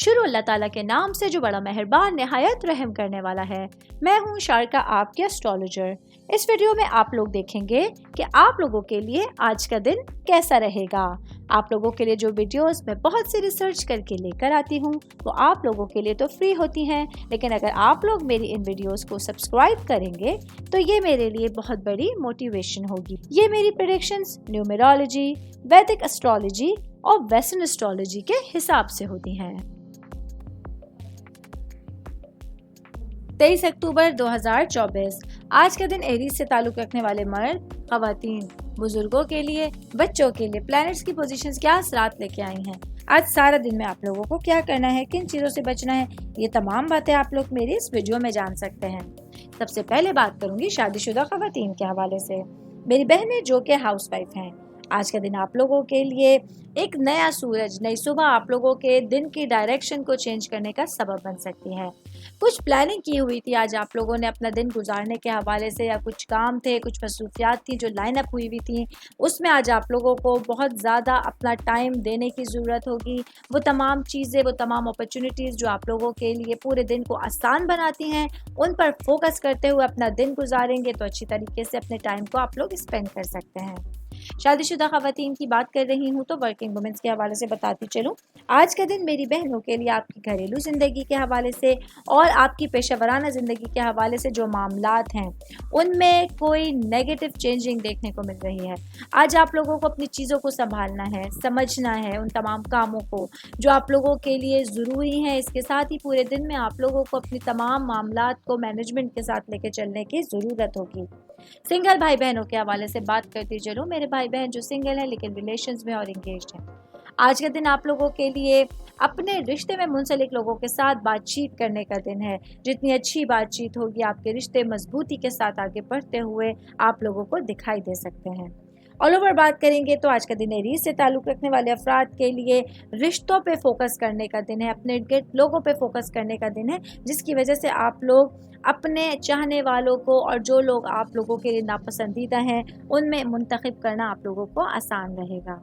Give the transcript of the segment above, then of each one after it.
शुरू अल्लाह ताला के नाम से जो बड़ा मेहरबान निहायत रहम करने वाला है। मैं हूँ शारका, आपके एस्ट्रोलॉजर। इस वीडियो में आप लोग देखेंगे कि आप लोगों के लिए आज का दिन कैसा रहेगा। आप लोगों के लिए जो वीडियोस मैं बहुत सी रिसर्च करके लेकर आती हूँ वो आप लोगों के लिए तो फ्री होती हैं, लेकिन अगर आप लोग मेरी इन वीडियोस को सब्सक्राइब करेंगे तो ये मेरे लिए बहुत बड़ी मोटिवेशन होगी। ये मेरी प्रेडिक्शंस न्यूमेरोलॉजी, वैदिक एस्ट्रोलॉजी और वेस्टर्न एस्ट्रोलॉजी के हिसाब से होती हैं। 23 अक्टूबर 2024 आज का दिन एरीज से ताल्लुक रखने वाले मर्द, खवातीन, बुजुर्गों के लिए, बच्चों के लिए प्लैनेट्स की पोजीशंस क्या असरात लेके आई हैं। आज सारा दिन में आप लोगों को क्या करना है, किन चीज़ों से बचना है, ये तमाम बातें आप लोग मेरी इस वीडियो में जान सकते हैं। सबसे पहले बात करूंगी शादीशुदा खवातीन के हवाले से। मेरी बहनें जो कि हाउसवाइफ हैं, आज का दिन आप लोगों के लिए एक नया सूरज, नई सुबह आप लोगों के दिन की डायरेक्शन को चेंज करने का सबब बन सकती है। कुछ प्लानिंग की हुई थी आज आप लोगों ने अपना दिन गुजारने के हवाले से, या कुछ काम थे, कुछ मसरूफियात थी जो लाइन अप हुई थी, उसमें आज आप लोगों को बहुत ज़्यादा अपना टाइम देने की ज़रूरत होगी। वो तमाम चीज़ें, वो तमाम अपॉर्चुनिटीज़ जो आप लोगों के लिए पूरे दिन को आसान बनाती हैं, उन पर फोकस करते हुए अपना दिन गुजारेंगे तो अच्छी तरीके से अपने टाइम को आप लोग स्पेंड कर सकते हैं। शादीशुदा खवातीन की बात कर रही हूँ तो वर्किंग वुमेन्स के हवाले से बताती चलूँ। आज का दिन मेरी बहनों के लिए आपकी घरेलू ज़िंदगी के हवाले से और आपकी पेशेवराना ज़िंदगी के हवाले से जो मामलात हैं उनमें कोई नेगेटिव चेंजिंग देखने को मिल रही है। आज आप लोगों को अपनी चीज़ों को संभालना है, समझना है उन तमाम कामों को जो आप लोगों के लिए ज़रूरी हैं। इसके साथ ही पूरे दिन में आप लोगों को अपनी तमाम मामलात को मैनेजमेंट के साथ लेके चलने की ज़रूरत होगी। सिंगल भाई बहनों के हवाले से बात करती चलूँ। मेरे भाई बहन जो सिंगल हैं लेकिन रिलेशंस में और इंगेज्ड हैं, आज का दिन आप लोगों के लिए अपने रिश्ते में मुंसलिक लोगों के साथ बातचीत करने का दिन है। जितनी अच्छी बातचीत होगी आपके रिश्ते मजबूती के साथ आगे बढ़ते हुए आप लोगों को दिखाई दे सकते हैं। ऑल ओवर बात करेंगे तो आज का दिन एरीज से ताल्लुक़ रखने वाले अफराद के लिए रिश्तों पे फोकस करने का दिन है, अपने लोगों पे फोकस करने का दिन है, जिसकी वजह से आप लोग अपने चाहने वालों को और जो लोग आप लोगों के लिए नापसंदीदा हैं उनमें मुंतखब करना आप लोगों को आसान रहेगा।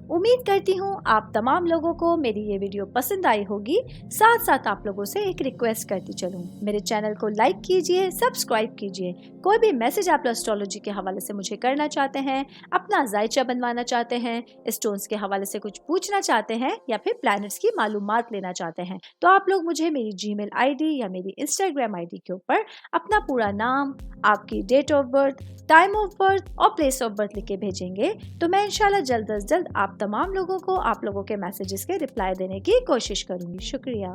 उम्मीद करती हूँ आप तमाम लोगों को मेरी ये वीडियो पसंद आई होगी। साथ साथ आप लोगों से एक रिक्वेस्ट करती चलूँ, मेरे चैनल को लाइक कीजिए, सब्सक्राइब कीजिए। कोई भी मैसेज आप एस्ट्रोलॉजी के हवाले से मुझे करना चाहते हैं, अपना जायचा बनवाना चाहते हैं, स्टोन्स के हवाले से कुछ पूछना चाहते हैं या फिर प्लैनेट्स की मालूमात लेना चाहते हैं, तो आप लोग मुझे मेरी जीमेल आईडी या मेरी इंस्टाग्राम आईडी के ऊपर अपना पूरा नाम, आपकी date of birth, time of birth और प्लेस ऑफ बर्थ लिख के भेजेंगे तो मैं इंशाल्लाह जल्द अज जल्द आप तमाम लोगों को आप लोगों के मैसेजेस के रिप्लाई देने की कोशिश करूंगी। शुक्रिया।